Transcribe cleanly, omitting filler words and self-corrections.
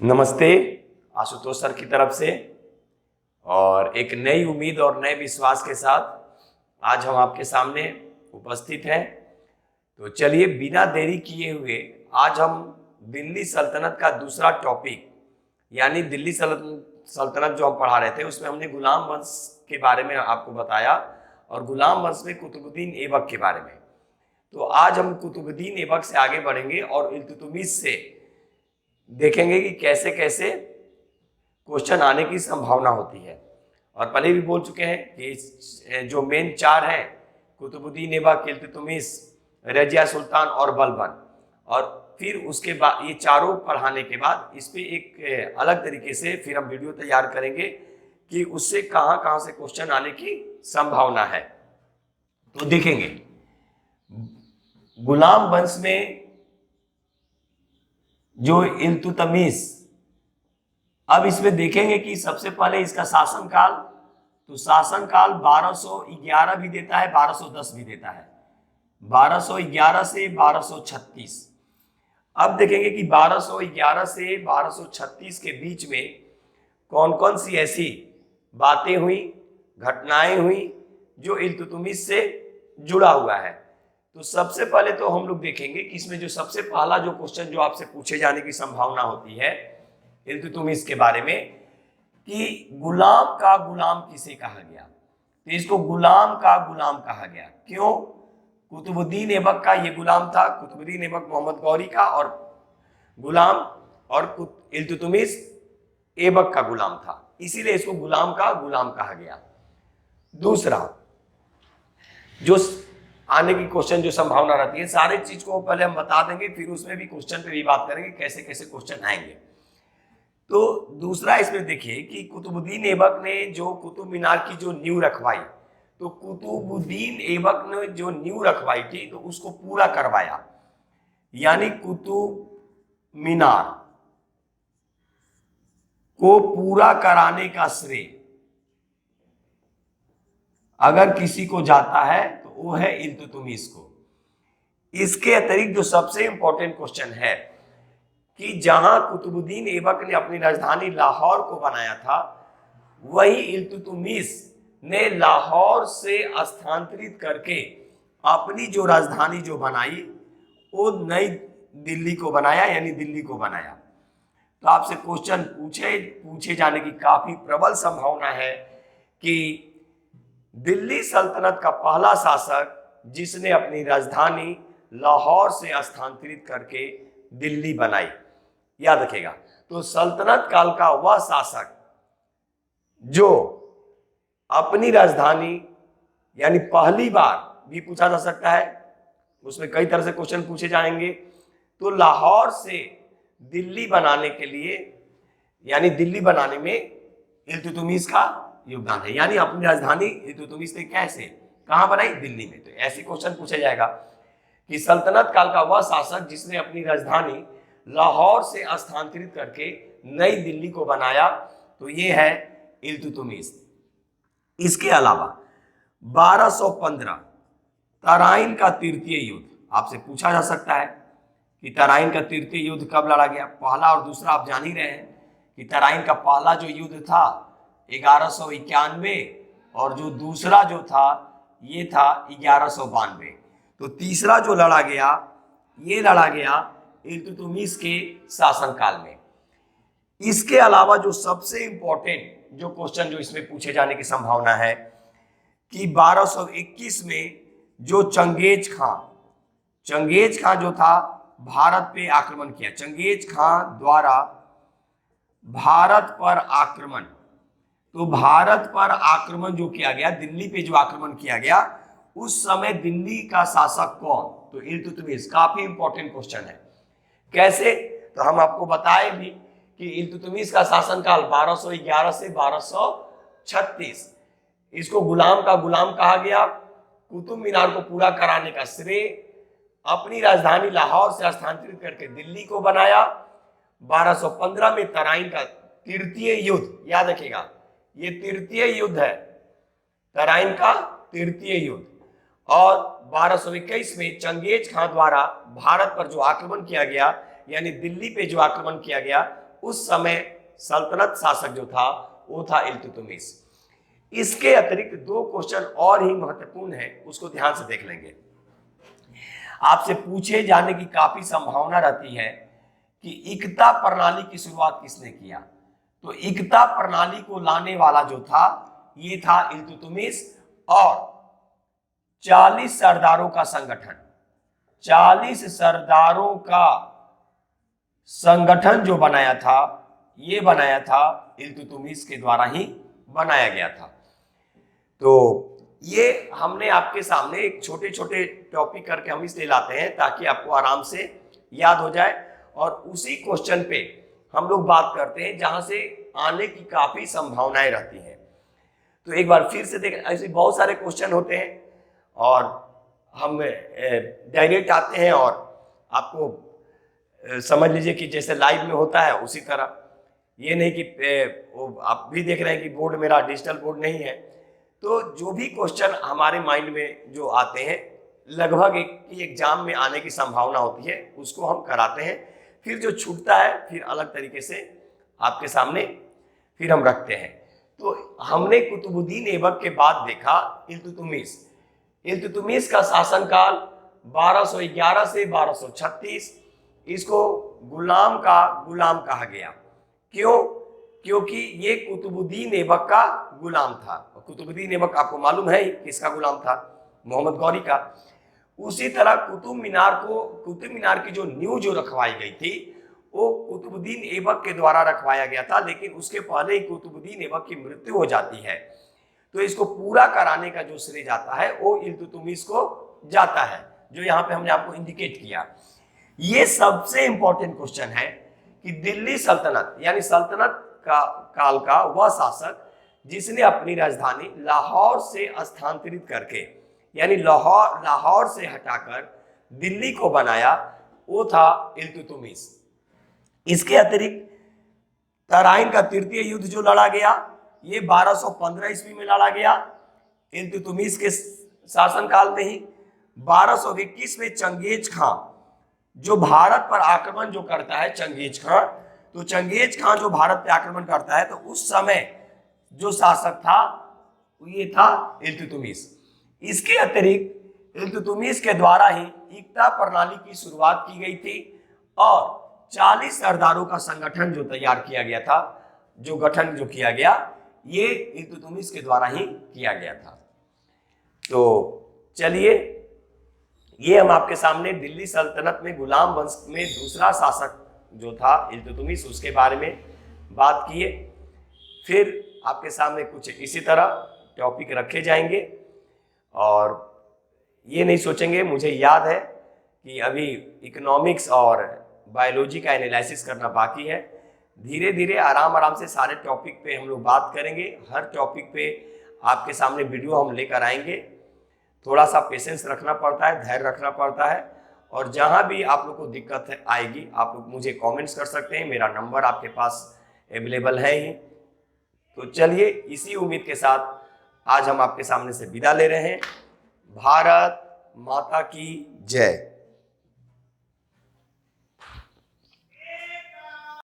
नमस्ते आशुतोष सर की तरफ से। और एक नई उम्मीद और नए विश्वास के साथ आज हम आपके सामने उपस्थित हैं। तो चलिए बिना देरी किए हुए आज हम दिल्ली सल्तनत का दूसरा टॉपिक यानी दिल्ली सल्तनत जो हम पढ़ा रहे थे उसमें हमने गुलाम वंश के बारे में आपको बताया और गुलाम वंश में कुतुबुद्दीन ऐबक के बारे में। तो आज हम कुतुबुद्दीन ऐबक से आगे बढ़ेंगे और इल्तुतमिश से देखेंगे कि कैसे कैसे क्वेश्चन आने की संभावना होती है। और पहले भी बोल चुके हैं कि जो मेन चार हैं कुतुबुद्दीन ऐबक, इल्तुतमिश, रजिया सुल्तान और बलबन, और फिर उसके बाद ये चारों पढ़ाने के बाद इस पे एक अलग तरीके से फिर हम वीडियो तैयार करेंगे कि उससे कहाँ कहाँ से क्वेश्चन आने की संभावना है। तो देखेंगे गुलाम वंश में जो इल्तुतमिश, अब इसमें देखेंगे कि सबसे पहले इसका शासनकाल, तो शासनकाल 1211 भी देता है, 1210 भी देता है, 1211 से 1236। अब देखेंगे कि 1211 से 1236 के बीच में कौन कौन सी ऐसी बातें हुई, घटनाएं हुई जो इल्तुतमिश से जुड़ा हुआ है। तो सबसे पहले तो हम लोग देखेंगे कि इसमें जो सबसे पहला जो क्वेश्चन जो आपसे पूछे जाने की संभावना होती है इल्तुतमिश के बारे में कि गुलाम का गुलाम किसे कहा गया। तो इसको गुलाम का गुलाम कहा गया क्यों? कुतुबुद्दीन ऐबक का ये गुलाम था, कुतुबुद्दीन ऐबक मोहम्मद गौरी का और गुलाम, और इल्तुतमिश ऐबक का गुलाम था, इसीलिए इसको गुलाम का गुलाम कहा गया। दूसरा जो आने की क्वेश्चन जो संभावना रहती है, सारे चीज को पहले हम बता देंगे, फिर उसमें भी क्वेश्चन पे भी बात करेंगे कैसे कैसे क्वेश्चन आएंगे। तो दूसरा इसमें देखिए कि कुतुबुद्दीन ऐबक ने जो कुतुब मीनार की जो नींव रखवाई, तो कुतुबुद्दीन ऐबक ने जो नींव रखवाई थी तो उसको पूरा करवाया, यानी कुतुब मीनार को पूरा कराने का श्रेय अगर किसी को जाता है तो वो है इल्तुतमिश को। इसके अतिरिक्त जो सबसे इंपॉर्टेंट क्वेश्चन है कि जहां कुतुबुद्दीन ऐबक ने अपनी राजधानी लाहौर को बनाया था, वही इल्तुतमिश ने लाहौर से स्थानांतरित करके अपनी जो राजधानी जो बनाई वो नई दिल्ली को बनाया, यानी दिल्ली को बनाया। तो आपसे क्वेश्चन पूछे जाने की काफी प्रबल संभावना है कि दिल्ली सल्तनत का पहला शासक जिसने अपनी राजधानी लाहौर से स्थानांतरित करके दिल्ली बनाई, याद रखेगा। तो सल्तनत काल का वह शासक जो अपनी राजधानी, यानी पहली बार भी पूछा जा सकता है, उसमें कई तरह से क्वेश्चन पूछे जाएंगे, तो लाहौर से दिल्ली बनाने के लिए, यानी दिल्ली बनाने में इल्तुतमिश का योगदान है, यानी अपनी राजधानी इल्तुतमिश ने कैसे कहां बनाई? दिल्ली में। तो ऐसे क्वेश्चन पूछा जाएगा कि सल्तनत काल का वह शासक जिसने अपनी राजधानी लाहौर से स्थानांतरित करके नई दिल्ली को बनाया, तो ये है इल्तुतमिश। इसके अलावा 1215 तराइन का तृतीय युद्ध आपसे पूछा जा सकता है कि तराइन का तृतीय युद्ध कब लड़ा गया। पहला और दूसरा आप जान ही रहे हैं कि तराइन का पहला जो युद्ध था 1191 और जो दूसरा जो था ये था 1192। तो तीसरा जो लड़ा गया ये लड़ा गया इल्तुतमिश के शासनकाल में। इसके अलावा जो सबसे इंपॉर्टेंट जो क्वेश्चन जो इसमें पूछे जाने की संभावना है कि 1221 में जो चंगेज खां जो था भारत पे आक्रमण किया, चंगेज खां द्वारा भारत पर आक्रमण, तो भारत पर आक्रमण जो किया गया, दिल्ली पे जो आक्रमण किया गया, उस समय दिल्ली का शासक कौन? तो इल्तुतमिश। काफी इंपॉर्टेंट क्वेश्चन है। कैसे? तो हम आपको बताए भी कि इल्तुतमिश का शासनकाल 1211 से 1236। इसको गुलाम का गुलाम कहा गया। कुतुब मीनार को पूरा कराने का श्रेय अपनी राजधानी लाहौर से स्थानांतरित करके दिल्ली को बनाया। 1215 में तराइन का तृतीय युद्ध, याद रखिएगा ये तृतीय युद्ध है, तराइन का तृतीय युद्ध। और 1221 में चंगेज खां द्वारा भारत पर जो आक्रमण किया गया, यानी दिल्ली पे जो आक्रमण किया गया, उस समय सल्तनत शासक जो था वो था इल्तुतमिश। इसके अतिरिक्त दो क्वेश्चन और ही महत्वपूर्ण है, उसको ध्यान से देख लेंगे। आपसे पूछे जाने की काफी संभावना रहती है कि इक्ता प्रणाली की शुरुआत किसने किया। तो इक्ता प्रणाली को लाने वाला जो था ये था इल्तुतमिश, और 40 सरदारों का संगठन, 40 सरदारों का संगठन जो बनाया था, ये बनाया था इल्तुतमिश के द्वारा ही बनाया गया था। तो ये हमने आपके सामने एक छोटे छोटे टॉपिक करके हम इसलिए लाते हैं ताकि आपको आराम से याद हो जाए, और उसी क्वेश्चन पे हम लोग बात करते हैं जहां से आने की काफी संभावनाएं रहती हैं। तो एक बार फिर से देख, ऐसे बहुत सारे क्वेश्चन होते हैं और हम डायरेक्ट आते हैं और आपको समझ लीजिए कि जैसे लाइव में होता है उसी तरह। ये नहीं कि आप भी देख रहे हैं कि बोर्ड मेरा डिजिटल बोर्ड नहीं है, तो जो भी क्वेश्चन हमारे माइंड में जो आते हैं लगभग एक एग्जाम में आने की संभावना होती है, उसको हम कराते हैं। फिर जो छूटता है फिर अलग तरीके से आपके सामने फिर हम रखते हैं। तो हमने कुतुबुद्दीन ऐबक के बाद देखा इल्तुतमिश। इल्तुतमिश का शासनकाल 1211 से 1236, इसको गुलाम का गुलाम कहा गया। क्यों? क्योंकि ये कुतुबुद्दीन ऐबक का गुलाम था। कुतुबुद्दीन ऐबक आपको मालूम है किसका गुलाम था? मोहम्मद गौरी का। उसी तरह कुतुब मीनार की जो नींव जो रखवाई गई थी वो कुतुबुद्दीन ऐबक के द्वारा रखवाया गया था, लेकिन उसके पहले ही कुतुबुद्दीन ऐबक की मृत्यु हो जाती है। तो इसको पूरा कराने का जो श्रेय जाता है वो इल्तुतमिश को जाता है, जो यहाँ पे हमने आपको इंडिकेट किया। ये सबसे इंपॉर्टेंट क्वेश्चन है कि दिल्ली सल्तनत यानी सल्तनत का काल का वह शासक जिसने अपनी राजधानी लाहौर से स्थानांतरित करके यानी लाहौर से हटाकर दिल्ली को बनाया, वो था इल्तुतमिश। इसके अतिरिक्त तराइन का तृतीय युद्ध जो लड़ा गया ये 1215 ईस्वी में लड़ा गया इल्तुतमिश के शासनकाल में ही। 1221 में चंगेज खां जो भारत पर आक्रमण जो करता है, चंगेज खां, तो चंगेज खां जो भारत पे आक्रमण करता है, तो उस समय जो शासक था ये था इल्तुतमिश। इसके अतिरिक्त इल्तुतमिश के द्वारा ही इक्ता प्रणाली की शुरुआत की गई थी और 40 सरदारों का संगठन जो तैयार किया गया था, जो गठन जो किया गया, ये इल्तुतमिश के द्वारा ही किया गया था। तो चलिए, ये हम आपके सामने दिल्ली सल्तनत में गुलाम वंश में दूसरा शासक जो था इल्तुतमिश, उसके बारे में बात किए। फिर आपके सामने कुछ इसी तरह टॉपिक रखे जाएंगे और ये नहीं सोचेंगे, मुझे याद है कि अभी इकोनॉमिक्स और बायोलॉजी का एनालिसिस करना बाकी है। धीरे धीरे आराम से सारे टॉपिक पे हम लोग बात करेंगे। हर टॉपिक पे आपके सामने वीडियो हम लेकर आएंगे। थोड़ा सा पेशेंस रखना पड़ता है, धैर्य रखना पड़ता है, और जहाँ भी आप लोग को दिक्कत आएगी आप लोग मुझे कमेंट्स कर सकते हैं। मेरा नंबर आपके पास अवेलेबल है ही। तो चलिए, इसी उम्मीद के साथ आज हम आपके सामने से विदा ले रहे हैं। भारत माता की जय।